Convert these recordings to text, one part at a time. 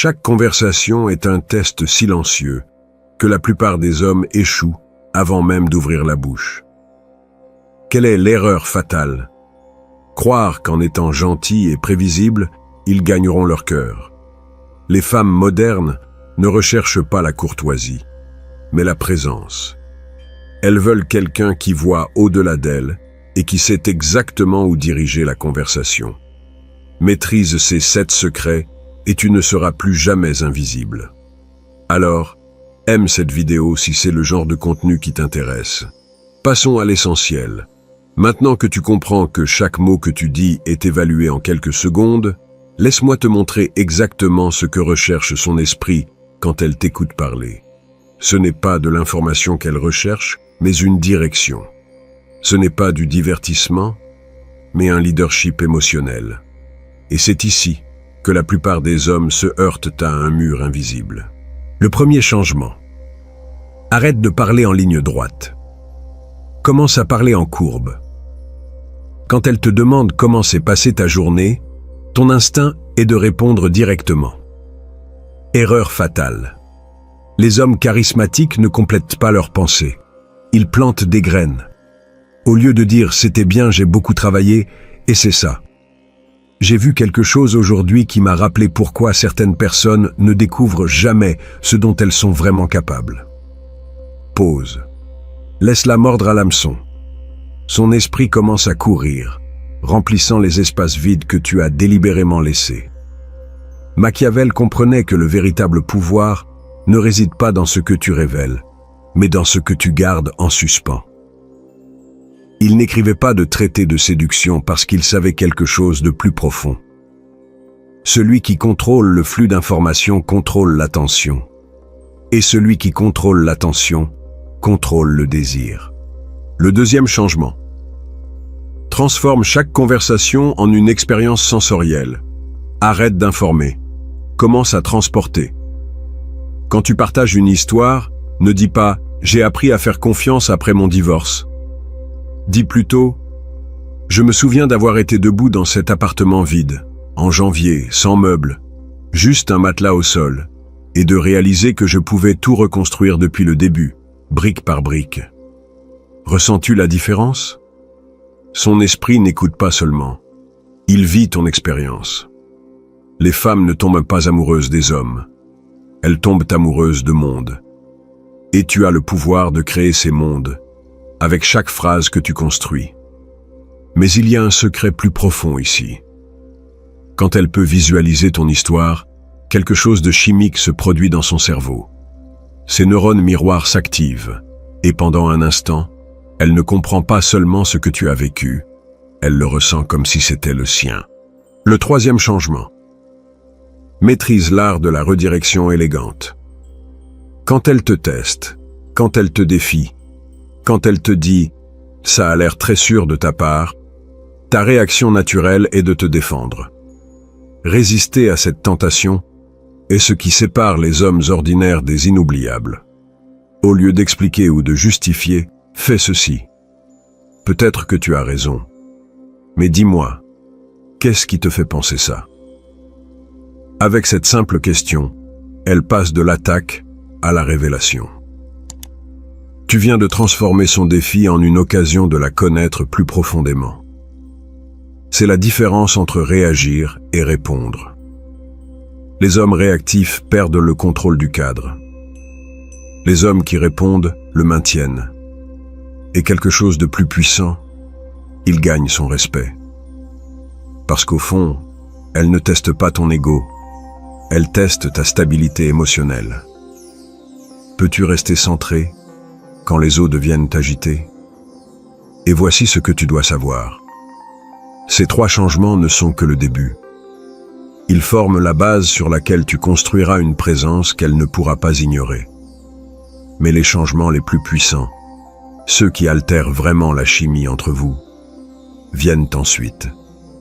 Chaque conversation est un test silencieux que la plupart des hommes échouent avant même d'ouvrir la bouche. Quelle est l'erreur fatale? Croire qu'en étant gentils et prévisibles, ils gagneront leur cœur. Les femmes modernes ne recherchent pas la courtoisie, mais la présence. Elles veulent quelqu'un qui voit au-delà d'elles et qui sait exactement où diriger la conversation. Maîtrise ces 7 secrets et tu ne seras plus jamais invisible. Alors, aime cette vidéo si c'est le genre de contenu qui t'intéresse. Passons à l'essentiel. Maintenant que tu comprends que chaque mot que tu dis est évalué en quelques secondes, laisse-moi te montrer exactement ce que recherche son esprit quand elle t'écoute parler. Ce n'est pas de l'information qu'elle recherche, mais une direction. Ce n'est pas du divertissement, mais un leadership émotionnel. Et c'est ici que la plupart des hommes se heurtent à un mur invisible. Le premier changement. Arrête de parler en ligne droite. Commence à parler en courbe. Quand elle te demande comment s'est passée ta journée, ton instinct est de répondre directement. Erreur fatale. Les hommes charismatiques ne complètent pas leurs pensées. Ils plantent des graines. Au lieu de dire « c'était bien, j'ai beaucoup travaillé » et c'est ça. J'ai vu quelque chose aujourd'hui qui m'a rappelé pourquoi certaines personnes ne découvrent jamais ce dont elles sont vraiment capables. Pause. Laisse-la mordre à l'hameçon. Son esprit commence à courir, remplissant les espaces vides que tu as délibérément laissés. Machiavel comprenait que le véritable pouvoir ne réside pas dans ce que tu révèles, mais dans ce que tu gardes en suspens. Il n'écrivait pas de traité de séduction parce qu'il savait quelque chose de plus profond. Celui qui contrôle le flux d'informations contrôle l'attention. Et celui qui contrôle l'attention contrôle le désir. Le deuxième changement. Transforme chaque conversation en une expérience sensorielle. Arrête d'informer. Commence à transporter. Quand tu partages une histoire, ne dis pas « j'ai appris à faire confiance après mon divorce ». Dis plutôt « je me souviens d'avoir été debout dans cet appartement vide, en janvier, sans meubles, juste un matelas au sol, et de réaliser que je pouvais tout reconstruire depuis le début, brique par brique. Ressens-tu la différence? Son esprit n'écoute pas seulement. Il vit ton expérience. Les femmes ne tombent pas amoureuses des hommes. Elles tombent amoureuses de mondes. Et tu as le pouvoir de créer ces mondes, avec chaque phrase que tu construis. Mais il y a un secret plus profond ici. Quand elle peut visualiser ton histoire, quelque chose de chimique se produit dans son cerveau. Ses neurones miroirs s'activent, et pendant un instant, elle ne comprend pas seulement ce que tu as vécu, elle le ressent comme si c'était le sien. Le troisième changement. Maîtrise l'art de la redirection élégante. Quand elle te teste, quand elle te défie, quand elle te dit « ça a l'air très sûr de ta part », ta réaction naturelle est de te défendre. Résister à cette tentation est ce qui sépare les hommes ordinaires des inoubliables. Au lieu d'expliquer ou de justifier, fais ceci. Peut-être que tu as raison, mais dis-moi, qu'est-ce qui te fait penser ça? Avec cette simple question, elle passe de l'attaque à la révélation. Tu viens de transformer son défi en une occasion de la connaître plus profondément. C'est la différence entre réagir et répondre. Les hommes réactifs perdent le contrôle du cadre. Les hommes qui répondent le maintiennent. Et quelque chose de plus puissant, ils gagnent son respect. Parce qu'au fond, elle ne teste pas ton ego, elle teste ta stabilité émotionnelle. Peux-tu rester centré quand les eaux deviennent agitées? Et voici ce que tu dois savoir. Ces 3 changements ne sont que le début. Ils forment la base sur laquelle tu construiras une présence qu'elle ne pourra pas ignorer. Mais les changements les plus puissants, ceux qui altèrent vraiment la chimie entre vous, viennent ensuite.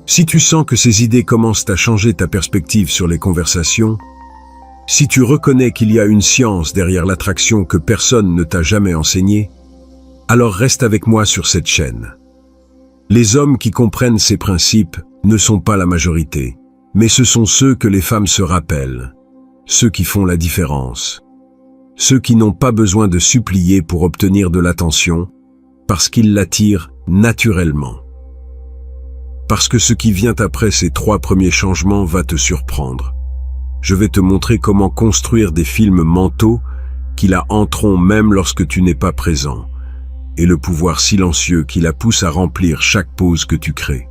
Si tu sens que ces idées commencent à changer ta perspective sur les conversations, si tu reconnais qu'il y a une science derrière l'attraction que personne ne t'a jamais enseignée, alors reste avec moi sur cette chaîne. Les hommes qui comprennent ces principes ne sont pas la majorité, mais ce sont ceux que les femmes se rappellent. ceux qui font la différence. Ceux qui n'ont pas besoin de supplier pour obtenir de l'attention, parce qu'ils l'attirent naturellement. Parce que ce qui vient après ces 3 premiers changements va te surprendre. Je vais te montrer comment construire des films mentaux qui la hanteront même lorsque tu n'es pas présent, et le pouvoir silencieux qui la pousse à remplir chaque pause que tu crées.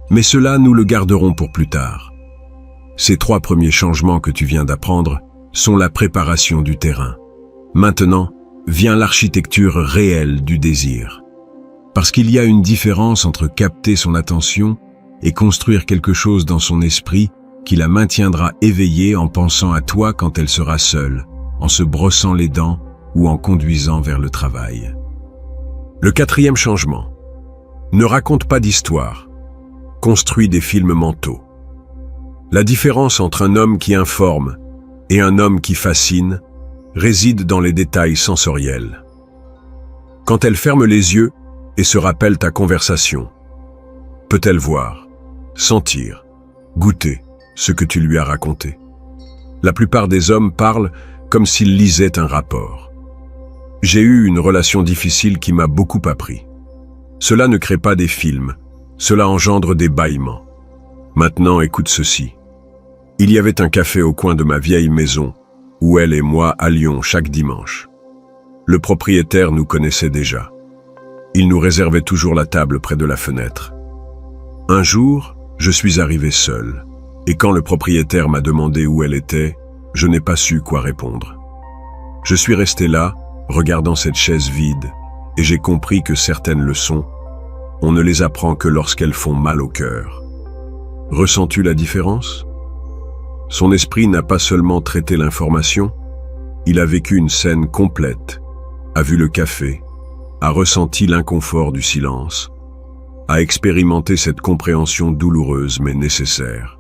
Mais cela, nous le garderons pour plus tard. Ces 3 premiers changements que tu viens d'apprendre sont la préparation du terrain. Maintenant, vient l'architecture réelle du désir. Parce qu'il y a une différence entre capter son attention et construire quelque chose dans son esprit qui la maintiendra éveillée en pensant à toi quand elle sera seule, en se brossant les dents ou en conduisant vers le travail. Le 4e changement. Ne raconte pas d'histoire. Construis des films mentaux. La différence entre un homme qui informe et un homme qui fascine réside dans les détails sensoriels. Quand elle ferme les yeux et se rappelle ta conversation, peut-elle voir, sentir, goûter ce que tu lui as raconté? La plupart des hommes parlent comme s'ils lisaient un rapport. J'ai eu une relation difficile qui m'a beaucoup appris. Cela ne crée pas des films, cela engendre des bâillements. Maintenant, écoute ceci. Il y avait un café au coin de ma vieille maison, où elle et moi allions chaque dimanche. Le propriétaire nous connaissait déjà. Il nous réservait toujours la table près de la fenêtre. Un jour, je suis arrivé seul, et quand le propriétaire m'a demandé où elle était, je n'ai pas su quoi répondre. Je suis resté là, regardant cette chaise vide, et j'ai compris que certaines leçons, on ne les apprend que lorsqu'elles font mal au cœur. Ressens-tu la différence? Son esprit n'a pas seulement traité l'information, il a vécu une scène complète, a vu le café, a ressenti l'inconfort du silence, a expérimenté cette compréhension douloureuse mais nécessaire.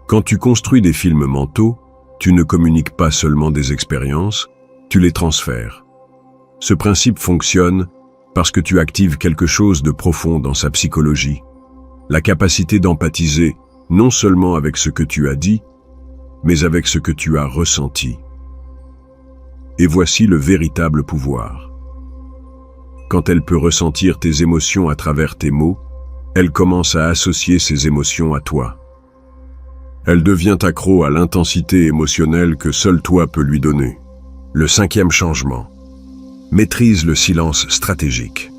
Quand tu construis des films mentaux, tu ne communiques pas seulement des expériences, tu les transfères. Ce principe fonctionne parce que tu actives quelque chose de profond dans sa psychologie, la capacité d'empathiser non seulement avec ce que tu as dit, mais avec ce que tu as ressenti. Et voici le véritable pouvoir. Quand elle peut ressentir tes émotions à travers tes mots, elle commence à associer ces émotions à toi. Elle devient accro à l'intensité émotionnelle que seul toi peux lui donner. Le 5e changement. Maîtrise le silence stratégique.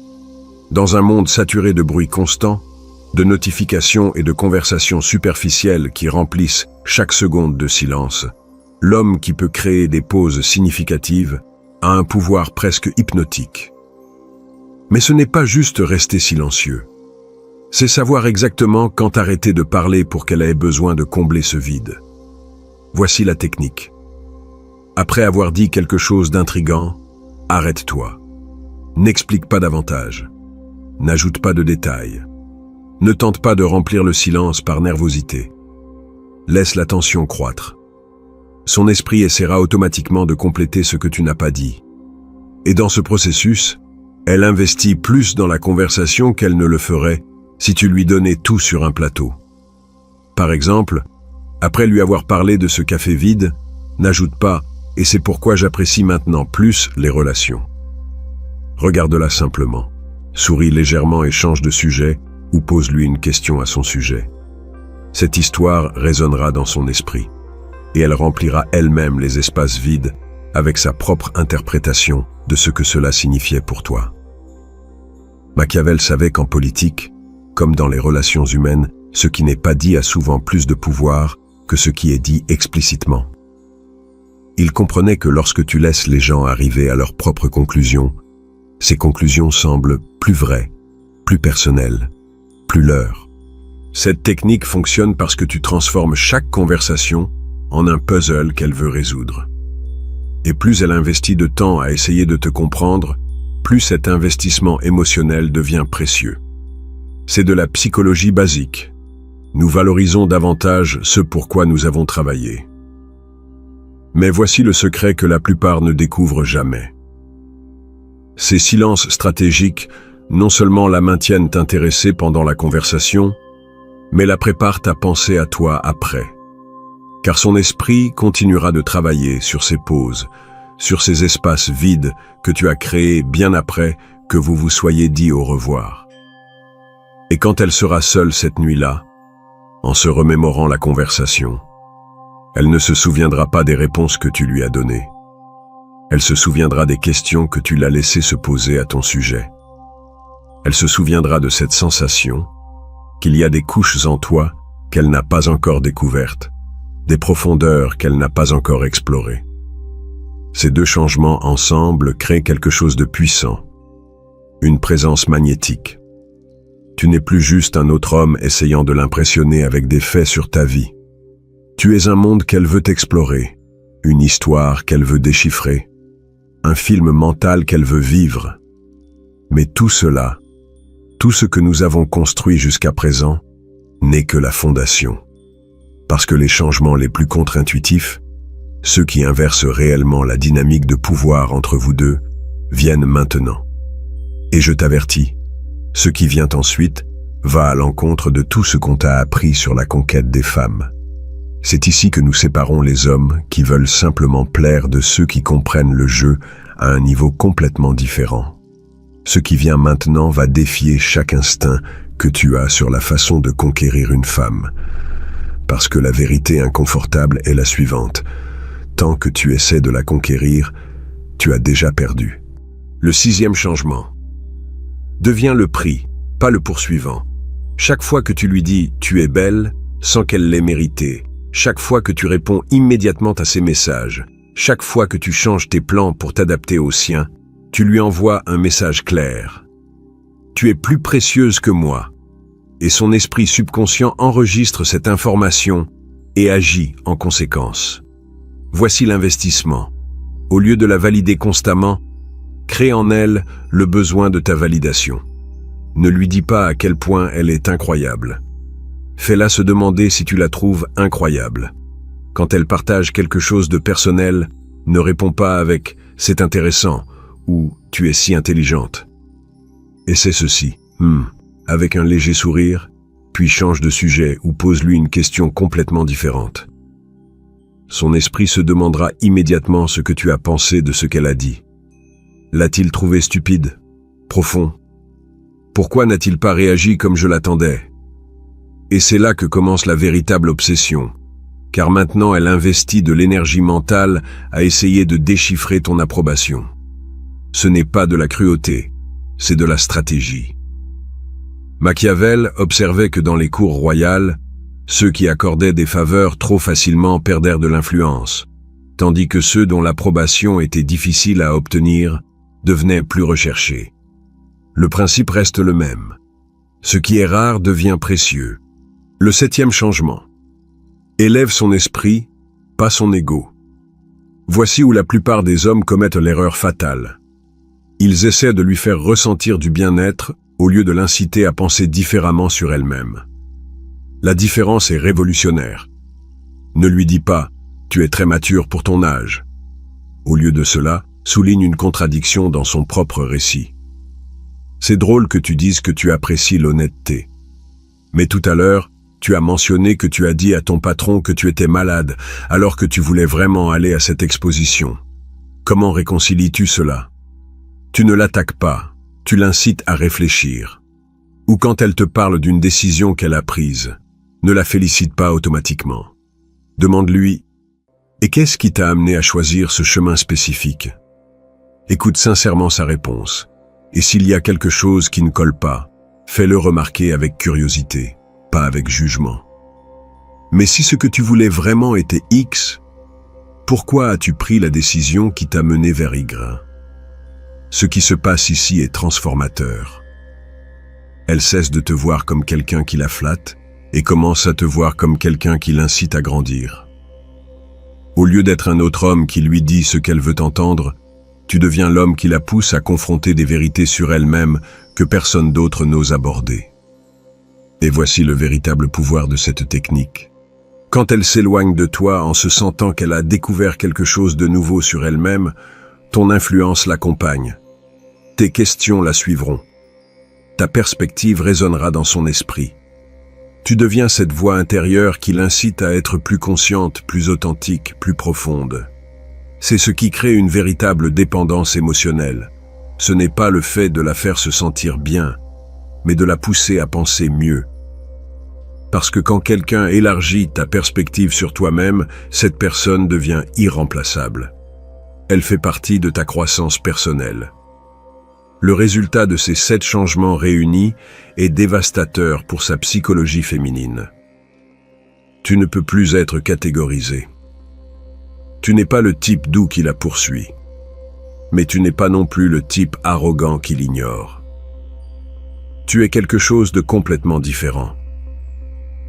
Dans un monde saturé de bruit constant, de notifications et de conversations superficielles qui remplissent chaque seconde de silence, l'homme qui peut créer des pauses significatives a un pouvoir presque hypnotique. Mais ce n'est pas juste rester silencieux. C'est savoir exactement quand arrêter de parler pour qu'elle ait besoin de combler ce vide. Voici la technique. Après avoir dit quelque chose d'intriguant, arrête-toi. N'explique pas davantage. N'ajoute pas de détails. Ne tente pas de remplir le silence par nervosité. Laisse la tension croître. Son esprit essaiera automatiquement de compléter ce que tu n'as pas dit. Et dans ce processus, elle investit plus dans la conversation qu'elle ne le ferait si tu lui donnais tout sur un plateau. Par exemple, après lui avoir parlé de ce café vide, n'ajoute pas « et c'est pourquoi j'apprécie maintenant plus les relations ». Regarde-la simplement, souris légèrement et change de sujet ou pose-lui une question à son sujet. Cette histoire résonnera dans son esprit et elle remplira elle-même les espaces vides avec sa propre interprétation de ce que cela signifiait pour toi. Machiavel savait qu'en politique, comme dans les relations humaines, ce qui n'est pas dit a souvent plus de pouvoir que ce qui est dit explicitement. Il comprenait que lorsque tu laisses les gens arriver à leurs propres conclusions, ces conclusions semblent plus vraies, plus personnelles, plus leurs. Cette technique fonctionne parce que tu transformes chaque conversation en un puzzle qu'elle veut résoudre. Et plus elle investit de temps à essayer de te comprendre, plus cet investissement émotionnel devient précieux. C'est de la psychologie basique. Nous valorisons davantage ce pour quoi nous avons travaillé. Mais voici le secret que la plupart ne découvrent jamais. Ces silences stratégiques non seulement la maintiennent intéressée pendant la conversation, mais la préparent à penser à toi après. car son esprit continuera de travailler sur ces pauses, sur ces espaces vides que tu as créés bien après que vous vous soyez dit au revoir. Et quand elle sera seule cette nuit-là, en se remémorant la conversation, elle ne se souviendra pas des réponses que tu lui as données. Elle se souviendra des questions que tu l'as laissé se poser à ton sujet. Elle se souviendra de cette sensation qu'il y a des couches en toi qu'elle n'a pas encore découvertes, des profondeurs qu'elle n'a pas encore explorées. Ces deux changements ensemble créent quelque chose de puissant, une présence magnétique. Tu n'es plus juste un autre homme essayant de l'impressionner avec des faits sur ta vie. Tu es un monde qu'elle veut explorer, une histoire qu'elle veut déchiffrer, un film mental qu'elle veut vivre. Mais tout cela, tout ce que nous avons construit jusqu'à présent, n'est que la fondation. Parce que les changements les plus contre-intuitifs, ceux qui inversent réellement la dynamique de pouvoir entre vous deux, viennent maintenant. Et je t'avertis, ce qui vient ensuite va à l'encontre de tout ce qu'on t'a appris sur la conquête des femmes. C'est ici que nous séparons les hommes qui veulent simplement plaire de ceux qui comprennent le jeu à un niveau complètement différent. Ce qui vient maintenant va défier chaque instinct que tu as sur la façon de conquérir une femme. Parce que la vérité inconfortable est la suivante. Tant que tu essaies de la conquérir, tu as déjà perdu. Le 6e changement. Deviens le prix, pas le poursuivant. Chaque fois que tu lui dis « tu es belle » sans qu'elle l'ait mérité, chaque fois que tu réponds immédiatement à ses messages, chaque fois que tu changes tes plans pour t'adapter aux siens, tu lui envoies un message clair. Tu es plus précieuse que moi. Et son esprit subconscient enregistre cette information et agit en conséquence. Voici l'investissement. Au lieu de la valider constamment, crée en elle le besoin de ta validation. Ne lui dis pas à quel point elle est incroyable. Fais-la se demander si tu la trouves incroyable. Quand elle partage quelque chose de personnel, ne réponds pas avec « c'est intéressant » ou « tu es si intelligente ». Essaie ceci, avec un léger sourire, puis change de sujet ou pose-lui une question complètement différente. Son esprit se demandera immédiatement ce que tu as pensé de ce qu'elle a dit. L'a-t-il trouvé stupide, profond? Pourquoi n'a-t-il pas réagi comme je l'attendais? Et c'est là que commence la véritable obsession, car maintenant elle investit de l'énergie mentale à essayer de déchiffrer ton approbation. Ce n'est pas de la cruauté, c'est de la stratégie. Machiavel observait que dans les cours royales, ceux qui accordaient des faveurs trop facilement perdèrent de l'influence, tandis que ceux dont l'approbation était difficile à obtenir devenaient plus recherchés. Le principe reste le même. Ce qui est rare devient précieux. Le 7e changement. Élève son esprit, pas son ego. Voici où la plupart des hommes commettent l'erreur fatale. Ils essaient de lui faire ressentir du bien-être au lieu de l'inciter à penser différemment sur elle-même. La différence est révolutionnaire. Ne lui dis pas « tu es très mature pour ton âge ». Au lieu de cela, souligne une contradiction dans son propre récit. C'est drôle que tu dises que tu apprécies l'honnêteté. Mais tout à l'heure, tu as mentionné que tu as dit à ton patron que tu étais malade alors que tu voulais vraiment aller à cette exposition. Comment réconcilies-tu cela? Tu ne l'attaques pas, tu l'incites à réfléchir. Ou quand elle te parle d'une décision qu'elle a prise, ne la félicite pas automatiquement. Demande-lui « Et qu'est-ce qui t'a amené à choisir ce chemin spécifique ?» Écoute sincèrement sa réponse. Et s'il y a quelque chose qui ne colle pas, fais-le remarquer avec curiosité, pas avec jugement. Mais si ce que tu voulais vraiment était X, pourquoi as-tu pris la décision qui t'a mené vers Y? Ce qui se passe ici est transformateur. Elle cesse de te voir comme quelqu'un qui la flatte et commence à te voir comme quelqu'un qui l'incite à grandir. Au lieu d'être un autre homme qui lui dit ce qu'elle veut entendre, tu deviens l'homme qui la pousse à confronter des vérités sur elle-même que personne d'autre n'ose aborder. Et voici le véritable pouvoir de cette technique. Quand elle s'éloigne de toi en se sentant qu'elle a découvert quelque chose de nouveau sur elle-même, ton influence l'accompagne. Tes questions la suivront. Ta perspective résonnera dans son esprit. Tu deviens cette voix intérieure qui l'incite à être plus consciente, plus authentique, plus profonde. C'est ce qui crée une véritable dépendance émotionnelle. Ce n'est pas le fait de la faire se sentir bien, mais de la pousser à penser mieux. Parce que quand quelqu'un élargit ta perspective sur toi-même, cette personne devient irremplaçable. Elle fait partie de ta croissance personnelle. Le résultat de ces 7 changements réunis est dévastateur pour sa psychologie féminine. Tu ne peux plus être catégorisé. Tu n'es pas le type doux qui la poursuit, mais tu n'es pas non plus le type arrogant qui l'ignore. Tu es quelque chose de complètement différent.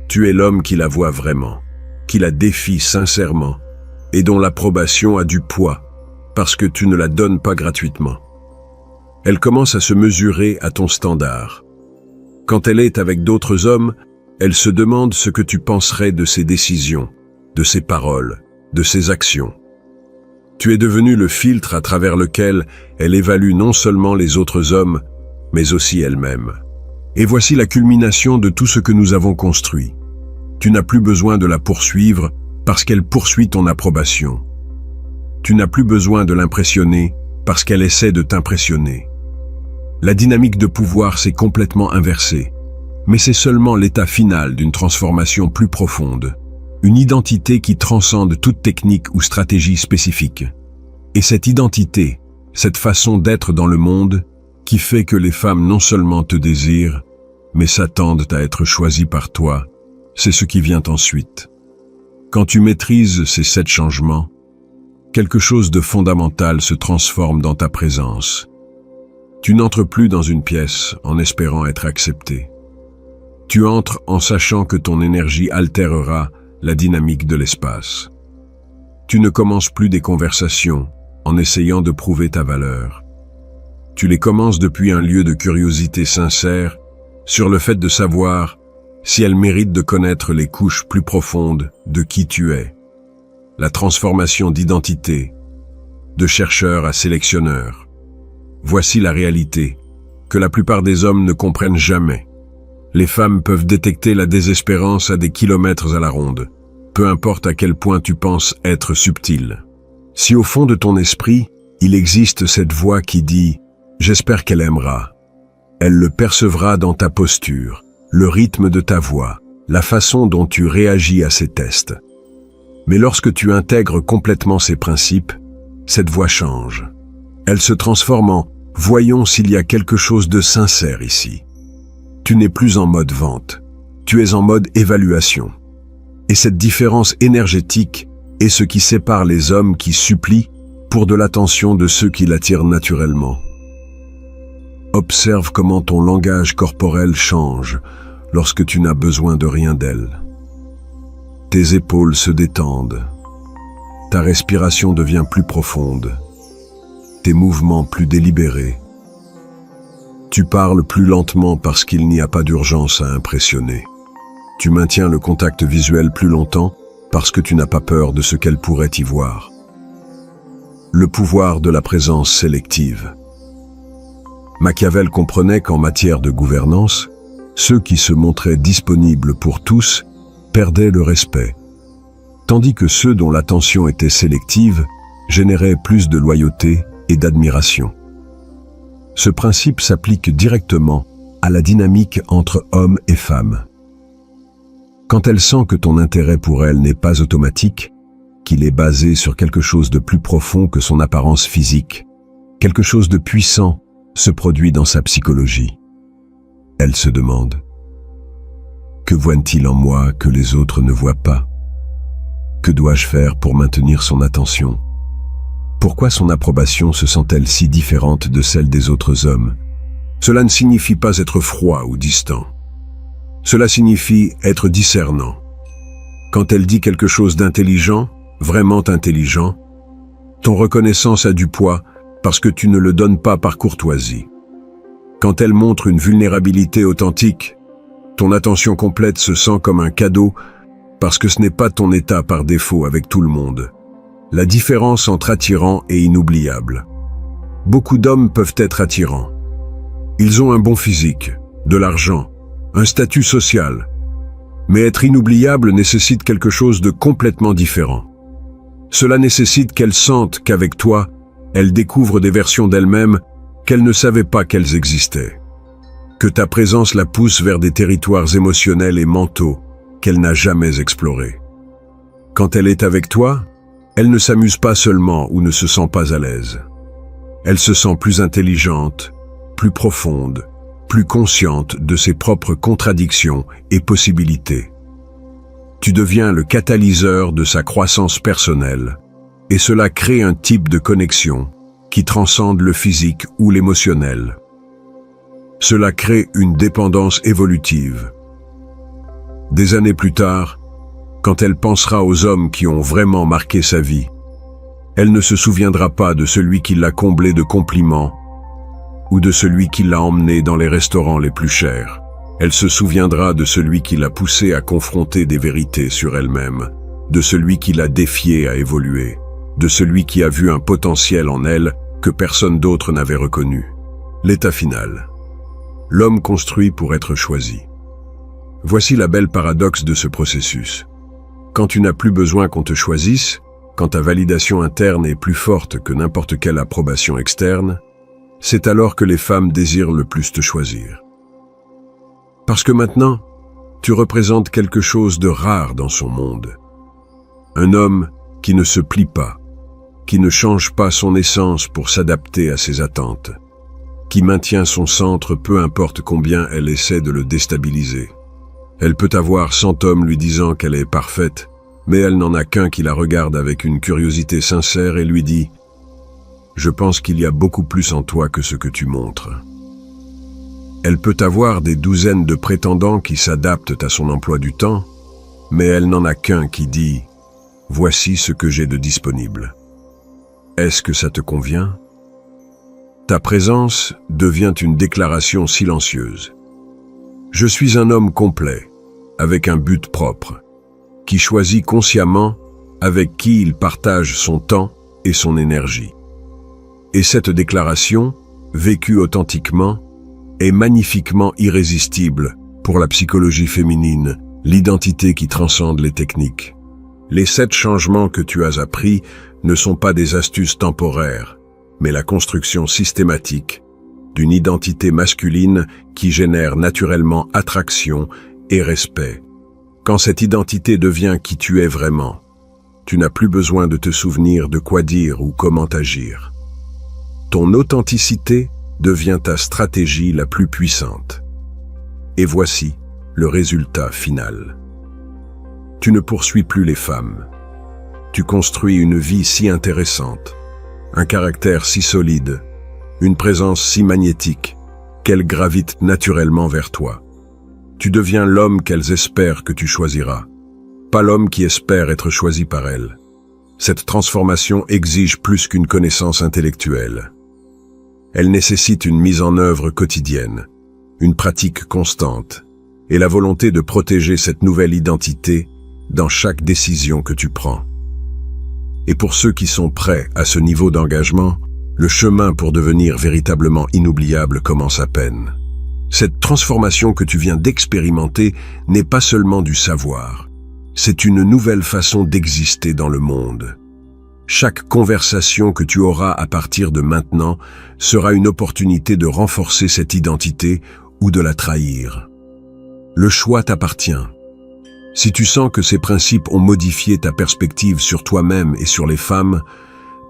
Tu es l'homme qui la voit vraiment, qui la défie sincèrement et dont l'approbation a du poids parce que tu ne la donnes pas gratuitement. Elle commence à se mesurer à ton standard. Quand elle est avec d'autres hommes, elle se demande ce que tu penserais de ses décisions, de ses paroles, de ses actions. Tu es devenu le filtre à travers lequel elle évalue non seulement les autres hommes, mais aussi elle-même. Et voici la culmination de tout ce que nous avons construit. Tu n'as plus besoin de la poursuivre parce qu'elle poursuit ton approbation. Tu n'as plus besoin de l'impressionner parce qu'elle essaie de t'impressionner. La dynamique de pouvoir s'est complètement inversée, mais c'est seulement l'état final d'une transformation plus profonde, une identité qui transcende toute technique ou stratégie spécifique. Et cette identité, cette façon d'être dans le monde, qui fait que les femmes non seulement te désirent, mais s'attendent à être choisies par toi, c'est ce qui vient ensuite. Quand tu maîtrises ces 7 changements, quelque chose de fondamental se transforme dans ta présence. Tu n'entres plus dans une pièce en espérant être accepté. Tu entres en sachant que ton énergie altérera la dynamique de l'espace. Tu ne commences plus des conversations en essayant de prouver ta valeur. Tu les commences depuis un lieu de curiosité sincère sur le fait de savoir si elles méritent de connaître les couches plus profondes de qui tu es. La transformation d'identité, de chercheur à sélectionneur. Voici la réalité, que la plupart des hommes ne comprennent jamais. Les femmes peuvent détecter la désespérance à des kilomètres à la ronde, peu importe à quel point tu penses être subtil. Si au fond de ton esprit, il existe cette voix qui dit « J'espère qu'elle aimera », elle le percevra dans ta posture, le rythme de ta voix, la façon dont tu réagis à ces tests. Mais lorsque tu intègres complètement ces principes, cette voix change. Elle se transforme en « Voyons s'il y a quelque chose de sincère ici ». Tu n'es plus en mode vente, tu es en mode évaluation. Et cette différence énergétique est ce qui sépare les hommes qui supplient pour de l'attention de ceux qui l'attirent naturellement. Observe comment ton langage corporel change lorsque tu n'as besoin de rien d'elle. Tes épaules se détendent, ta respiration devient plus profonde, tes mouvements plus délibérés. Tu parles plus lentement parce qu'il n'y a pas d'urgence à impressionner. Tu maintiens le contact visuel plus longtemps parce que tu n'as pas peur de ce qu'elle pourrait y voir. Le pouvoir de la présence sélective. Machiavel comprenait qu'en matière de gouvernance, ceux qui se montraient disponibles pour tous perdaient le respect, tandis que ceux dont l'attention était sélective généraient plus de loyauté et d'admiration. Ce principe s'applique directement à la dynamique entre hommes et femmes. Quand elle sent que ton intérêt pour elle n'est pas automatique, qu'il est basé sur quelque chose de plus profond que son apparence physique, quelque chose de puissant se produit dans sa psychologie. Elle se demande « Que voit-il en moi que les autres ne voient pas? Que dois-je faire pour maintenir son attention? Pourquoi son approbation se sent-elle si différente de celle des autres hommes? » Cela ne signifie pas être froid ou distant. Cela signifie être discernant. Quand elle dit quelque chose d'intelligent, vraiment intelligent, ton reconnaissance a du poids parce que tu ne le donnes pas par courtoisie. Quand elle montre une vulnérabilité authentique, ton attention complète se sent comme un cadeau parce que ce n'est pas ton état par défaut avec tout le monde. La différence entre attirant et inoubliable. Beaucoup d'hommes peuvent être attirants. Ils ont un bon physique, de l'argent, un statut social. Mais être inoubliable nécessite quelque chose de complètement différent. Cela nécessite qu'elle sente qu'avec toi, elle découvre des versions d'elle-même qu'elle ne savait pas qu'elles existaient. Que ta présence la pousse vers des territoires émotionnels et mentaux qu'elle n'a jamais explorés. Quand elle est avec toi, elle ne s'amuse pas seulement ou ne se sent pas à l'aise. Elle se sent plus intelligente, plus profonde, plus consciente de ses propres contradictions et possibilités. Tu deviens le catalyseur de sa croissance personnelle, et cela crée un type de connexion qui transcende le physique ou l'émotionnel. Cela crée une dépendance évolutive. Des années plus tard, quand elle pensera aux hommes qui ont vraiment marqué sa vie, elle ne se souviendra pas de celui qui l'a comblée de compliments ou de celui qui l'a emmenée dans les restaurants les plus chers. Elle se souviendra de celui qui l'a poussée à confronter des vérités sur elle-même, de celui qui l'a défiée à évoluer, de celui qui a vu un potentiel en elle que personne d'autre n'avait reconnu. L'état final. L'homme construit pour être choisi. Voici la belle paradoxe de ce processus. Quand tu n'as plus besoin qu'on te choisisse, quand ta validation interne est plus forte que n'importe quelle approbation externe, c'est alors que les femmes désirent le plus te choisir. Parce que maintenant, tu représentes quelque chose de rare dans son monde. Un homme qui ne se plie pas, qui ne change pas son essence pour s'adapter à ses attentes, qui maintient son centre peu importe combien elle essaie de le déstabiliser. Elle peut avoir 100 hommes lui disant qu'elle est parfaite, mais elle n'en a qu'un qui la regarde avec une curiosité sincère et lui dit « Je pense qu'il y a beaucoup plus en toi que ce que tu montres. » Elle peut avoir des douzaines de prétendants qui s'adaptent à son emploi du temps, mais elle n'en a qu'un qui dit « Voici ce que j'ai de disponible. » Est-ce que ça te convient? Ta présence devient une déclaration silencieuse. Je suis un homme complet, avec un but propre, qui choisit consciemment avec qui il partage son temps et son énergie. Et cette déclaration, vécue authentiquement, est magnifiquement irrésistible pour la psychologie féminine, l'identité qui transcende les techniques. Les 7 changements que tu as appris ne sont pas des astuces temporaires, mais la construction systématique d'une identité masculine qui génère naturellement attraction et respect. Quand cette identité devient qui tu es vraiment, tu n'as plus besoin de te souvenir de quoi dire ou comment agir. Ton authenticité devient ta stratégie la plus puissante. Et voici le résultat final. Tu ne poursuis plus les femmes. Tu construis une vie si intéressante, un caractère si solide, une présence si magnétique, qu'elles gravitent naturellement vers toi. Tu deviens l'homme qu'elles espèrent que tu choisiras, pas l'homme qui espère être choisi par elles. Cette transformation exige plus qu'une connaissance intellectuelle. Elle nécessite une mise en œuvre quotidienne, une pratique constante, et la volonté de protéger cette nouvelle identité dans chaque décision que tu prends. Et pour ceux qui sont prêts à ce niveau d'engagement, le chemin pour devenir véritablement inoubliable commence à peine. Cette transformation que tu viens d'expérimenter n'est pas seulement du savoir, c'est une nouvelle façon d'exister dans le monde. Chaque conversation que tu auras à partir de maintenant sera une opportunité de renforcer cette identité ou de la trahir. Le choix t'appartient. Si tu sens que ces principes ont modifié ta perspective sur toi-même et sur les femmes,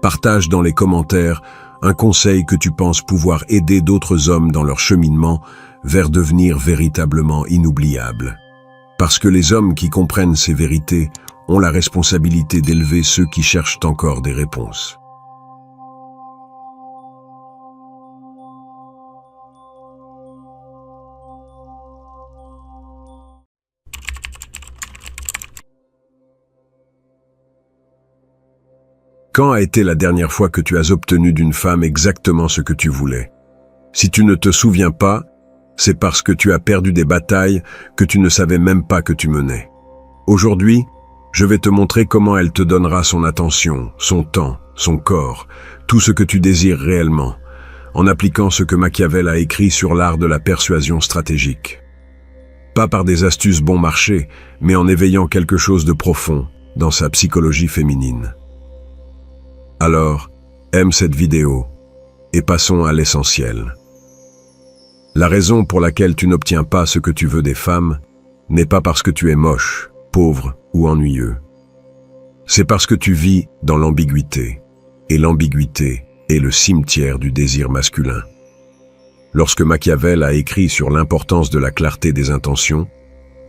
partage dans les commentaires un conseil que tu penses pouvoir aider d'autres hommes dans leur cheminement vers devenir véritablement inoubliables. Parce que les hommes qui comprennent ces vérités ont la responsabilité d'élever ceux qui cherchent encore des réponses. Quand a été la dernière fois que tu as obtenu d'une femme exactement ce que tu voulais? Si tu ne te souviens pas, c'est parce que tu as perdu des batailles que tu ne savais même pas que tu menais. Aujourd'hui, je vais te montrer comment elle te donnera son attention, son temps, son corps, tout ce que tu désires réellement, en appliquant ce que Machiavel a écrit sur l'art de la persuasion stratégique. pas par des astuces bon marché, mais en éveillant quelque chose de profond dans sa psychologie féminine. Alors, aime cette vidéo et passons à l'essentiel. La raison pour laquelle tu n'obtiens pas ce que tu veux des femmes n'est pas parce que tu es moche, pauvre ou ennuyeux. C'est parce que tu vis dans l'ambiguïté, et l'ambiguïté est le cimetière du désir masculin. Lorsque Machiavel a écrit sur l'importance de la clarté des intentions,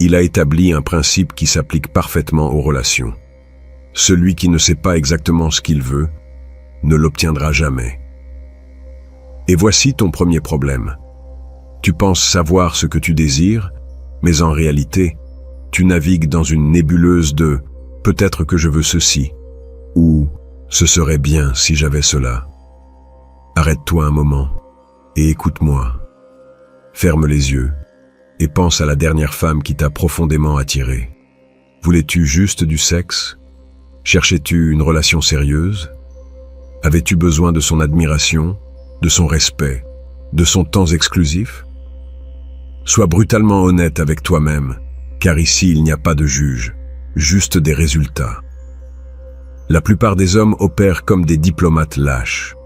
il a établi un principe qui s'applique parfaitement aux relations. Celui qui ne sait pas exactement ce qu'il veut ne l'obtiendra jamais. Et voici ton premier problème. Tu penses savoir ce que tu désires, mais en réalité, tu navigues dans une nébuleuse de « peut-être que je veux ceci » ou « ce serait bien si j'avais cela ». Arrête-toi un moment et écoute-moi. Ferme les yeux et pense à la dernière femme qui t'a profondément attiré. Voulais-tu juste du sexe? Cherchais-tu une relation sérieuse? Avais-tu besoin de son admiration, de son respect, de son temps exclusif? Sois brutalement honnête avec toi-même, car ici il n'y a pas de juge, juste des résultats. La plupart des hommes opèrent comme des diplomates lâches.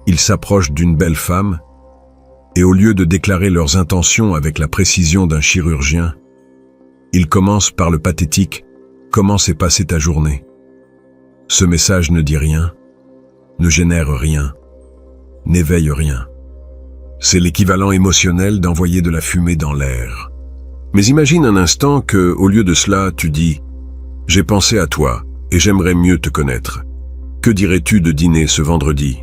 Ils s'approchent d'une belle femme, et au lieu de déclarer leurs intentions avec la précision d'un chirurgien, ils commencent par le pathétique « Comment s'est passée ta journée ?» Ce message ne dit rien, ne génère rien, n'éveille rien. C'est l'équivalent émotionnel d'envoyer de la fumée dans l'air. Mais imagine un instant que, au lieu de cela, tu dis « J'ai pensé à toi et j'aimerais mieux te connaître. Que dirais-tu de dîner ce vendredi ?»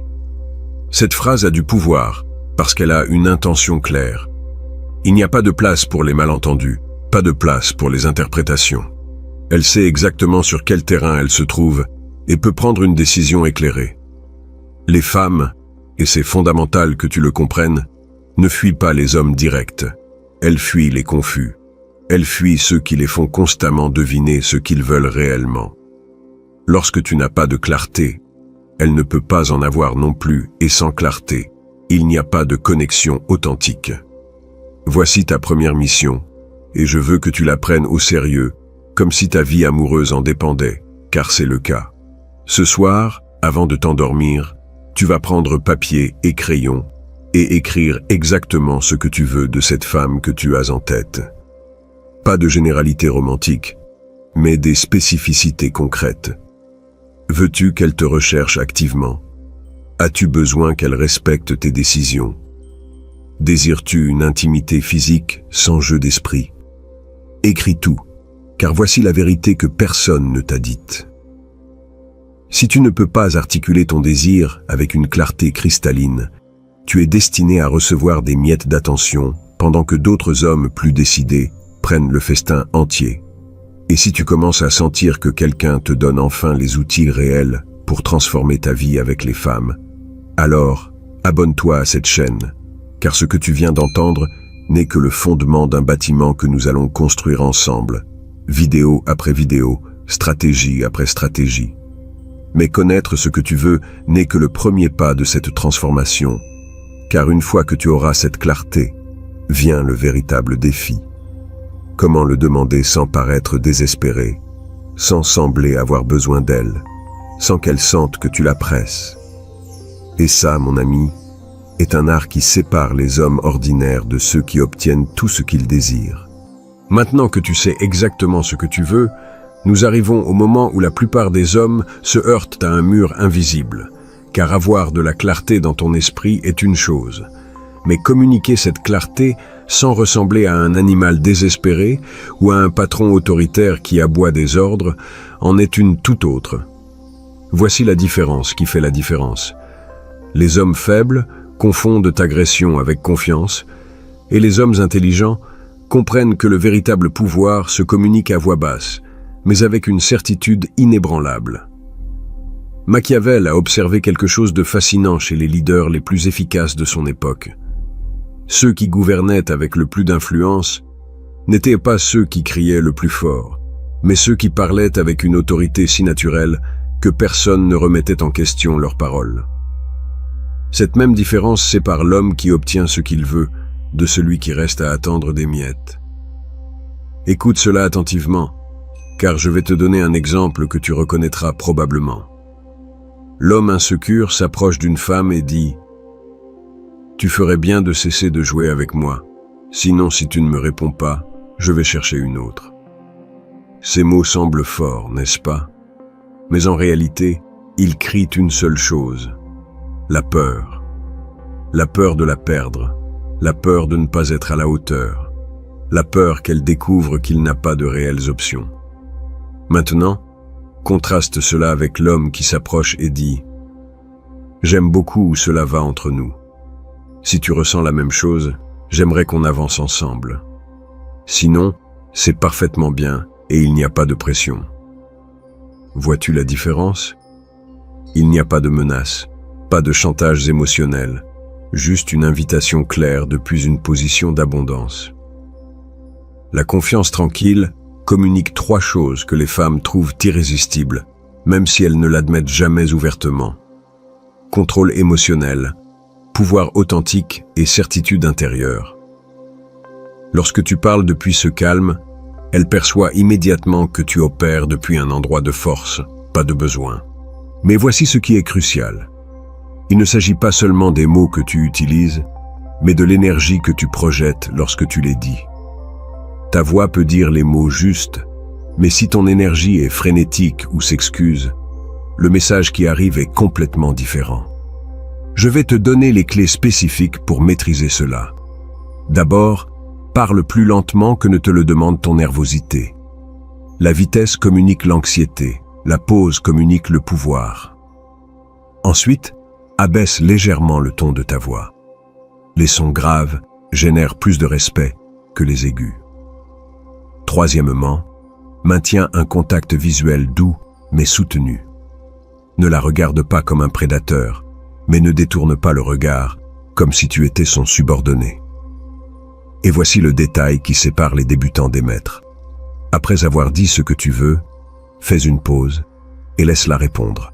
Cette phrase a du pouvoir parce qu'elle a une intention claire. Il n'y a pas de place pour les malentendus, pas de place pour les interprétations. Elle sait exactement sur quel terrain elle se trouve et peut prendre une décision éclairée. Les femmes, et c'est fondamental que tu le comprennes, ne fuient pas les hommes directs. Elles fuient les confus. Elles fuient ceux qui les font constamment deviner ce qu'ils veulent réellement. Lorsque tu n'as pas de clarté, elle ne peut pas en avoir non plus, et sans clarté, il n'y a pas de connexion authentique. Voici ta première mission, et je veux que tu la prennes au sérieux, comme si ta vie amoureuse en dépendait, car c'est le cas. Ce soir, avant de t'endormir, tu vas prendre papier et crayon et écrire exactement ce que tu veux de cette femme que tu as en tête. Pas de généralité romantique, mais des spécificités concrètes. Veux-tu qu'elle te recherche activement? As-tu besoin qu'elle respecte tes décisions? Désires-tu une intimité physique sans jeu d'esprit? Écris tout, car voici la vérité que personne ne t'a dite. Si tu ne peux pas articuler ton désir avec une clarté cristalline, tu es destiné à recevoir des miettes d'attention pendant que d'autres hommes plus décidés prennent le festin entier. Et si tu commences à sentir que quelqu'un te donne enfin les outils réels pour transformer ta vie avec les femmes, alors abonne-toi à cette chaîne, car ce que tu viens d'entendre n'est que le fondement d'un bâtiment que nous allons construire ensemble, vidéo après vidéo, stratégie après stratégie. Mais connaître ce que tu veux n'est que le premier pas de cette transformation, car une fois que tu auras cette clarté, vient le véritable défi. Comment le demander sans paraître désespéré, sans sembler avoir besoin d'elle, sans qu'elle sente que tu la presses? Et ça, mon ami, est un art qui sépare les hommes ordinaires de ceux qui obtiennent tout ce qu'ils désirent. Maintenant que tu sais exactement ce que tu veux, nous arrivons au moment où la plupart des hommes se heurtent à un mur invisible, car avoir de la clarté dans ton esprit est une chose, mais communiquer cette clarté sans ressembler à un animal désespéré ou à un patron autoritaire qui aboie des ordres en est une toute autre. Voici la différence qui fait la différence. Les hommes faibles confondent agression avec confiance, et les hommes intelligents comprennent que le véritable pouvoir se communique à voix basse, mais avec une certitude inébranlable. Machiavel a observé quelque chose de fascinant chez les leaders les plus efficaces de son époque. Ceux qui gouvernaient avec le plus d'influence n'étaient pas ceux qui criaient le plus fort, mais ceux qui parlaient avec une autorité si naturelle que personne ne remettait en question leurs paroles. Cette même différence sépare l'homme qui obtient ce qu'il veut de celui qui reste à attendre des miettes. Écoute cela attentivement, car je vais te donner un exemple que tu reconnaîtras probablement. L'homme insécure s'approche d'une femme et dit « Tu ferais bien de cesser de jouer avec moi, sinon si tu ne me réponds pas, je vais chercher une autre. » Ces mots semblent forts, n'est-ce pas? Mais en réalité, ils crient une seule chose, la peur. La peur de la perdre, la peur de ne pas être à la hauteur, la peur qu'elle découvre qu'il n'a pas de réelles options. Maintenant, contraste cela avec l'homme qui s'approche et dit « J'aime beaucoup où cela va entre nous. Si tu ressens la même chose, j'aimerais qu'on avance ensemble. Sinon, c'est parfaitement bien et il n'y a pas de pression. » Vois-tu la différence? Il n'y a pas de menace, pas de chantage émotionnel, juste une invitation claire depuis une position d'abondance. La confiance tranquille communique 3 choses que les femmes trouvent irrésistibles, même si elles ne l'admettent jamais ouvertement. Contrôle émotionnel, pouvoir authentique et certitude intérieure. Lorsque tu parles depuis ce calme, elle perçoit immédiatement que tu opères depuis un endroit de force, pas de besoin. Mais voici ce qui est crucial. Il ne s'agit pas seulement des mots que tu utilises, mais de l'énergie que tu projettes lorsque tu les dis. Ta voix peut dire les mots justes, mais si ton énergie est frénétique ou s'excuse, le message qui arrive est complètement différent. Je vais te donner les clés spécifiques pour maîtriser cela. D'abord, parle plus lentement que ne te le demande ton nervosité. La vitesse communique l'anxiété, la pause communique le pouvoir. Ensuite, abaisse légèrement le ton de ta voix. Les sons graves génèrent plus de respect que les aigus. Troisièmement, maintiens un contact visuel doux mais soutenu. Ne la regarde pas comme un prédateur, mais ne détourne pas le regard comme si tu étais son subordonné. Et voici le détail qui sépare les débutants des maîtres. Après avoir dit ce que tu veux, fais une pause et laisse-la répondre.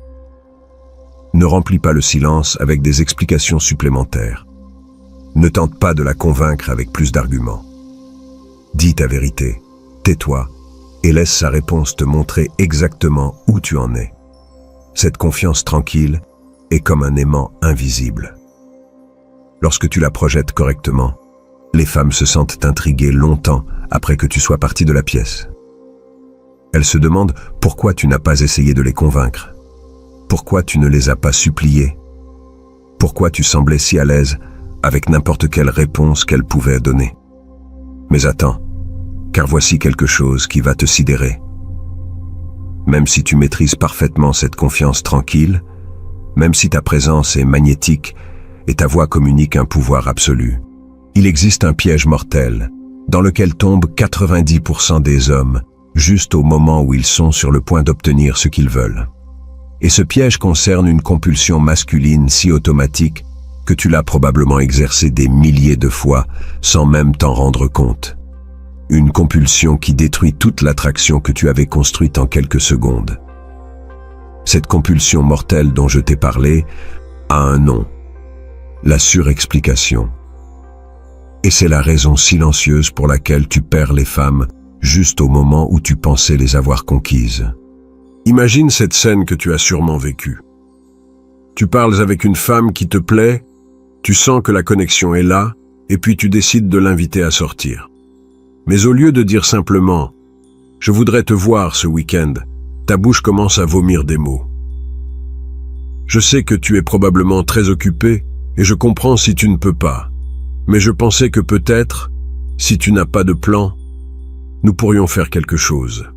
Ne remplis pas le silence avec des explications supplémentaires. Ne tente pas de la convaincre avec plus d'arguments. Dis ta vérité, tais-toi et laisse sa réponse te montrer exactement où tu en es. Cette confiance tranquille est comme un aimant invisible. Lorsque tu la projettes correctement, les femmes se sentent intriguées longtemps après que tu sois parti de la pièce. Elles se demandent pourquoi tu n'as pas essayé de les convaincre. Pourquoi tu ne les as pas suppliées? Pourquoi tu semblais si à l'aise avec n'importe quelle réponse qu'elles pouvaient donner? Mais attends, car voici quelque chose qui va te sidérer. Même si tu maîtrises parfaitement cette confiance tranquille, même si ta présence est magnétique et ta voix communique un pouvoir absolu, il existe un piège mortel dans lequel tombent 90% des hommes juste au moment où ils sont sur le point d'obtenir ce qu'ils veulent. Et ce piège concerne une compulsion masculine si automatique que tu l'as probablement exercée des milliers de fois sans même t'en rendre compte. Une compulsion qui détruit toute l'attraction que tu avais construite en quelques secondes. Cette compulsion mortelle dont je t'ai parlé a un nom, la surexplication. Et c'est la raison silencieuse pour laquelle tu perds les femmes juste au moment où tu pensais les avoir conquises. Imagine cette scène que tu as sûrement vécue. Tu parles avec une femme qui te plaît, tu sens que la connexion est là, et puis tu décides de l'inviter à sortir. Mais au lieu de dire simplement « Je voudrais te voir ce week-end », ta bouche commence à vomir des mots. Je sais que tu es probablement très occupé, et je comprends si tu ne peux pas. Mais je pensais que peut-être, si tu n'as pas de plan, nous pourrions faire quelque chose.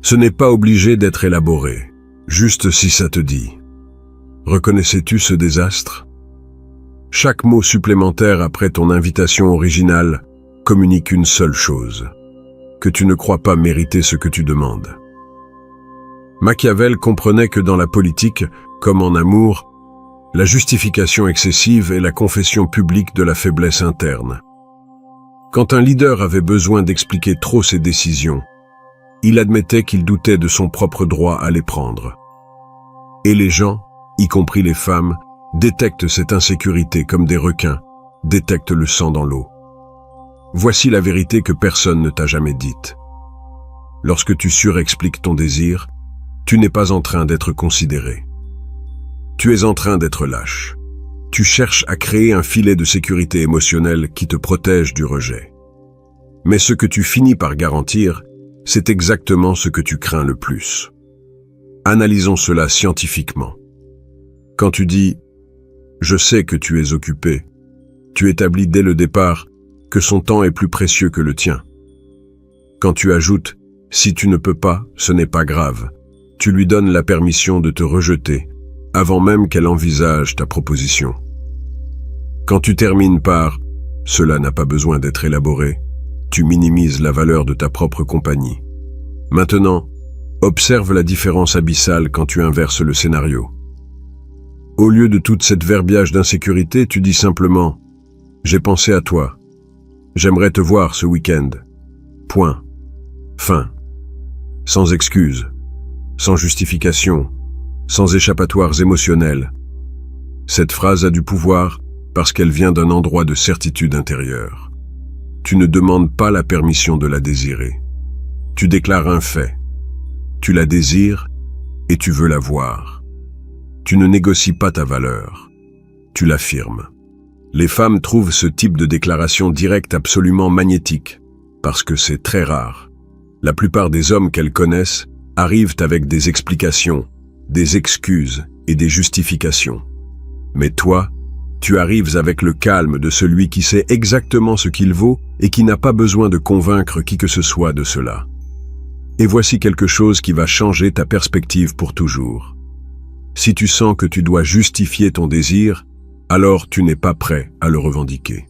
Ce n'est pas obligé d'être élaboré, juste si ça te dit. Reconnaissais-tu ce désastre? Chaque mot supplémentaire après ton invitation originale communique une seule chose, que tu ne crois pas mériter ce que tu demandes. Machiavel comprenait que dans la politique, comme en amour, la justification excessive est la confession publique de la faiblesse interne. Quand un leader avait besoin d'expliquer trop ses décisions, il admettait qu'il doutait de son propre droit à les prendre. Et les gens, y compris les femmes, détectent cette insécurité comme des requins détectent le sang dans l'eau. Voici la vérité que personne ne t'a jamais dite. Lorsque tu surexpliques ton désir, tu n'es pas en train d'être considéré. Tu es en train d'être lâche. Tu cherches à créer un filet de sécurité émotionnelle qui te protège du rejet. Mais ce que tu finis par garantir, c'est exactement ce que tu crains le plus. Analysons cela scientifiquement. Quand tu dis « je sais que tu es occupé », tu établis dès le départ que son temps est plus précieux que le tien. Quand tu ajoutes « si tu ne peux pas, ce n'est pas grave », tu lui donnes la permission de te rejeter avant même qu'elle envisage ta proposition. Quand tu termines par « cela n'a pas besoin d'être élaboré », tu minimises la valeur de ta propre compagnie. Maintenant, observe la différence abyssale quand tu inverses le scénario. Au lieu de toute cette verbiage d'insécurité, tu dis simplement « j'ai pensé à toi. J'aimerais te voir ce week-end. Point. Fin. » Sans excuse, sans justification, sans échappatoires émotionnels. Cette phrase a du pouvoir parce qu'elle vient d'un endroit de certitude intérieure. Tu ne demandes pas la permission de la désirer. Tu déclares un fait. Tu la désires et tu veux la voir. Tu ne négocies pas ta valeur. Tu l'affirmes. Les femmes trouvent ce type de déclaration directe absolument magnétique, parce que c'est très rare. La plupart des hommes qu'elles connaissent arrivent avec des explications, des excuses et des justifications. Mais toi, tu arrives avec le calme de celui qui sait exactement ce qu'il vaut et qui n'a pas besoin de convaincre qui que ce soit de cela. Et voici quelque chose qui va changer ta perspective pour toujours. Si tu sens que tu dois justifier ton désir, alors tu n'es pas prêt à le revendiquer.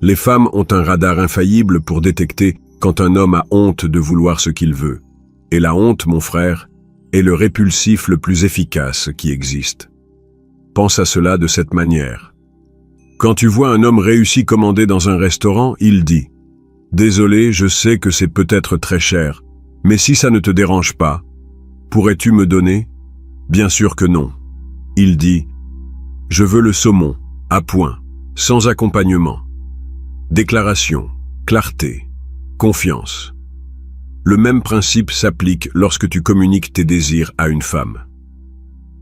Les femmes ont un radar infaillible pour détecter quand un homme a honte de vouloir ce qu'il veut. Et la honte, mon frère, est le répulsif le plus efficace qui existe. Pense à cela de cette manière. Quand tu vois un homme réussi commander dans un restaurant, il dit « Désolé, je sais que c'est peut-être très cher, mais si ça ne te dérange pas, pourrais-tu me donner ?» Bien sûr que non. Il dit « Je veux le saumon, à point, sans accompagnement. » Déclaration, clarté, confiance. Le même principe s'applique lorsque tu communiques tes désirs à une femme.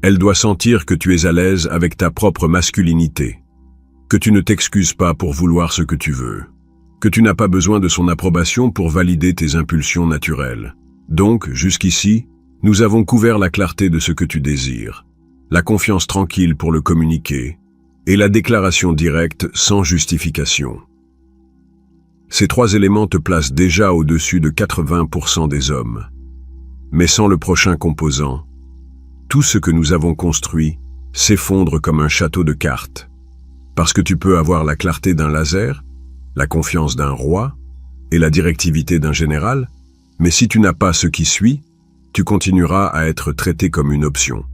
Elle doit sentir que tu es à l'aise avec ta propre masculinité, que tu ne t'excuses pas pour vouloir ce que tu veux, que tu n'as pas besoin de son approbation pour valider tes impulsions naturelles. Donc, jusqu'ici, nous avons couvert la clarté de ce que tu désires, la confiance tranquille pour le communiquer et la déclaration directe sans justification. Ces trois éléments te placent déjà au-dessus de 80% des hommes. Mais sans le prochain composant, tout ce que nous avons construit s'effondre comme un château de cartes. Parce que tu peux avoir la clarté d'un laser, la confiance d'un roi et la directivité d'un général, mais si tu n'as pas ce qui suit, tu continueras à être traité comme une option,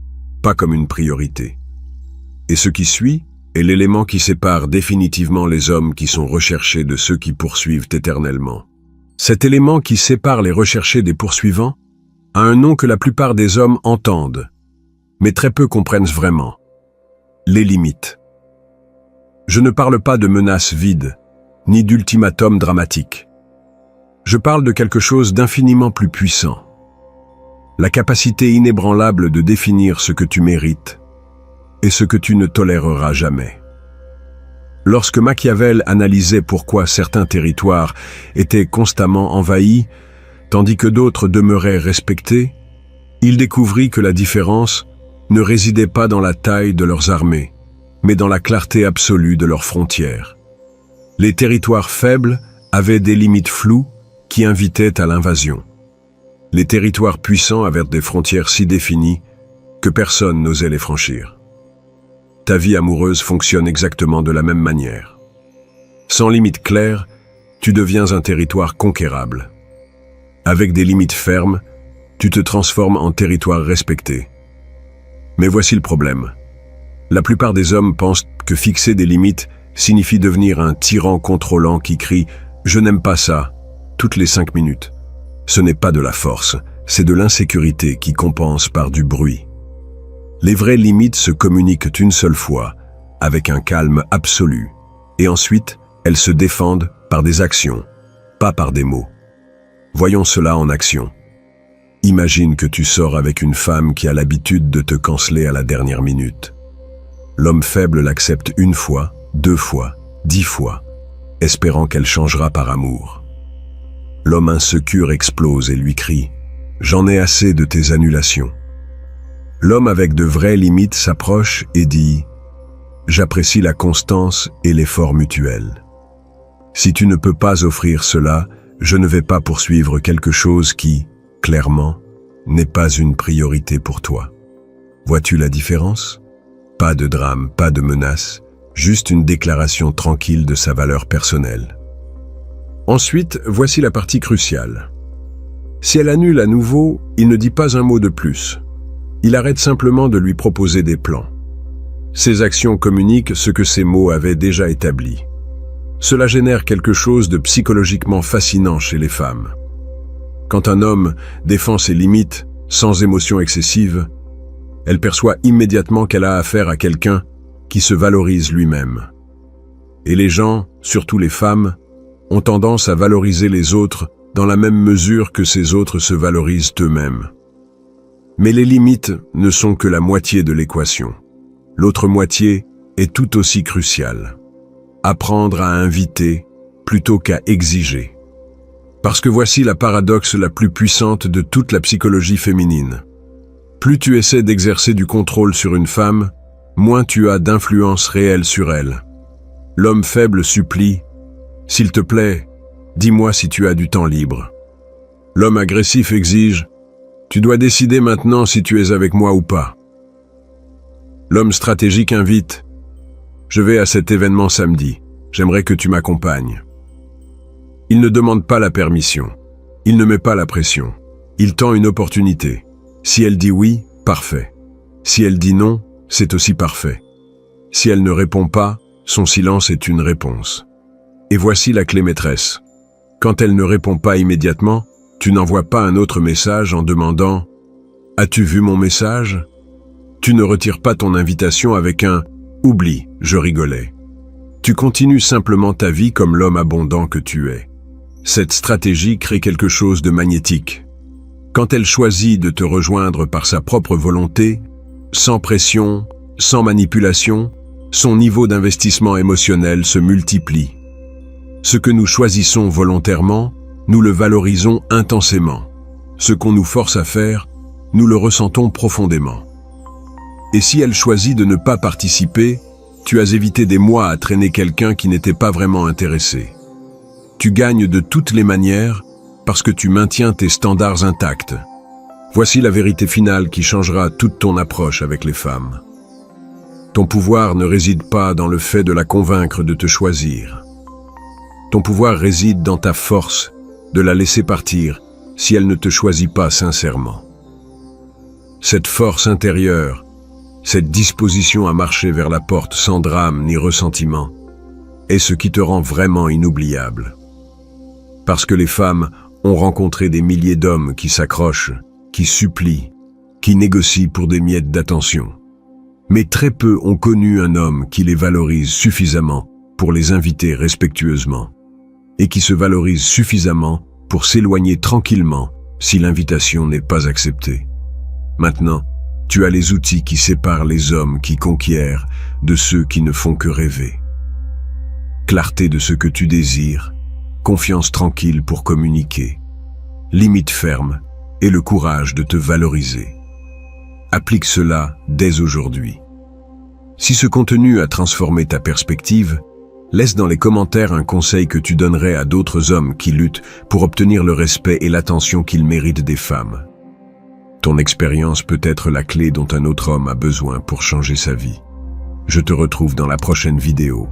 pas comme une priorité. Et ce qui suit est l'élément qui sépare définitivement les hommes qui sont recherchés de ceux qui poursuivent éternellement. Cet élément qui sépare les recherchés des poursuivants a un nom que la plupart des hommes entendent, mais très peu comprennent vraiment. Les limites. Je ne parle pas de menaces vides, ni d'ultimatums dramatiques. Je parle de quelque chose d'infiniment plus puissant. La capacité inébranlable de définir ce que tu mérites et ce que tu ne toléreras jamais. Lorsque Machiavel analysait pourquoi certains territoires étaient constamment envahis, tandis que d'autres demeuraient respectés, il découvrit que la différence ne résidait pas dans la taille de leurs armées, mais dans la clarté absolue de leurs frontières. Les territoires faibles avaient des limites floues qui invitaient à l'invasion. Les territoires puissants avaient des frontières si définies que personne n'osait les franchir. Ta vie amoureuse fonctionne exactement de la même manière. Sans limites claires, tu deviens un territoire conquérable. Avec des limites fermes, tu te transformes en territoire respecté. Mais voici le problème. La plupart des hommes pensent que fixer des limites signifie devenir un tyran contrôlant qui crie « Je n'aime pas ça » toutes les 5 minutes. Ce n'est pas de la force, c'est de l'insécurité qui compense par du bruit. Les vraies limites se communiquent une seule fois, avec un calme absolu, et ensuite elles se défendent par des actions, pas par des mots. Voyons cela en action. Imagine que tu sors avec une femme qui a l'habitude de te canceller à la dernière minute. L'homme faible l'accepte 1 fois, 2 fois, 10 fois, espérant qu'elle changera par amour. L'homme insécure explose et lui crie « J'en ai assez de tes annulations ». L'homme avec de vraies limites s'approche et dit « J'apprécie la constance et l'effort mutuel. Si tu ne peux pas offrir cela, je ne vais pas poursuivre quelque chose qui, clairement, n'est pas une priorité pour toi. » Vois-tu la différence? Pas de drame, pas de menace, juste une déclaration tranquille de sa valeur personnelle. Ensuite, voici la partie cruciale. Si elle annule à nouveau, il ne dit pas un mot de plus. Il arrête simplement de lui proposer des plans. Ses actions communiquent ce que ses mots avaient déjà établi. Cela génère quelque chose de psychologiquement fascinant chez les femmes. Quand un homme défend ses limites, sans émotion excessive, elle perçoit immédiatement qu'elle a affaire à quelqu'un qui se valorise lui-même. Et les gens, surtout les femmes, ont tendance à valoriser les autres dans la même mesure que ces autres se valorisent eux-mêmes. Mais les limites ne sont que la moitié de l'équation. L'autre moitié est tout aussi cruciale. Apprendre à inviter plutôt qu'à exiger. Parce que voici la paradoxe la plus puissante de toute la psychologie féminine. Plus tu essaies d'exercer du contrôle sur une femme, moins tu as d'influence réelle sur elle. L'homme faible supplie « S'il te plaît, dis-moi si tu as du temps libre. » L'homme agressif exige « Tu dois décider maintenant si tu es avec moi ou pas. » L'homme stratégique invite « Je vais à cet événement samedi, j'aimerais que tu m'accompagnes. » Il ne demande pas la permission, il ne met pas la pression, il tend une opportunité. Si elle dit oui, parfait. Si elle dit non, c'est aussi parfait. Si elle ne répond pas, son silence est une réponse. Et voici la clé maîtresse. Quand elle ne répond pas immédiatement, tu n'envoies pas un autre message en demandant « As-tu vu mon message ?» Tu ne retires pas ton invitation avec un « Oublie, je rigolais ». Tu continues simplement ta vie comme l'homme abondant que tu es. Cette stratégie crée quelque chose de magnétique. Quand elle choisit de te rejoindre par sa propre volonté, sans pression, sans manipulation, son niveau d'investissement émotionnel se multiplie. Ce que nous choisissons volontairement, nous le valorisons intensément. Ce qu'on nous force à faire, nous le ressentons profondément. Et si elle choisit de ne pas participer, tu as évité des mois à traîner quelqu'un qui n'était pas vraiment intéressé. Tu gagnes de toutes les manières parce que tu maintiens tes standards intacts. Voici la vérité finale qui changera toute ton approche avec les femmes. Ton pouvoir ne réside pas dans le fait de la convaincre de te choisir. Ton pouvoir réside dans ta force de la laisser partir si elle ne te choisit pas sincèrement. Cette force intérieure, cette disposition à marcher vers la porte sans drame ni ressentiment, est ce qui te rend vraiment inoubliable. Parce que les femmes ont rencontré des milliers d'hommes qui s'accrochent, qui supplient, qui négocient pour des miettes d'attention. Mais très peu ont connu un homme qui les valorise suffisamment pour les inviter respectueusement, et qui se valorise suffisamment pour s'éloigner tranquillement si l'invitation n'est pas acceptée. Maintenant, tu as les outils qui séparent les hommes qui conquièrent de ceux qui ne font que rêver. Clarté de ce que tu désires, confiance tranquille pour communiquer, limite ferme et le courage de te valoriser. Applique cela dès aujourd'hui. Si ce contenu a transformé ta perspective, laisse dans les commentaires un conseil que tu donnerais à d'autres hommes qui luttent pour obtenir le respect et l'attention qu'ils méritent des femmes. Ton expérience peut être la clé dont un autre homme a besoin pour changer sa vie. Je te retrouve dans la prochaine vidéo.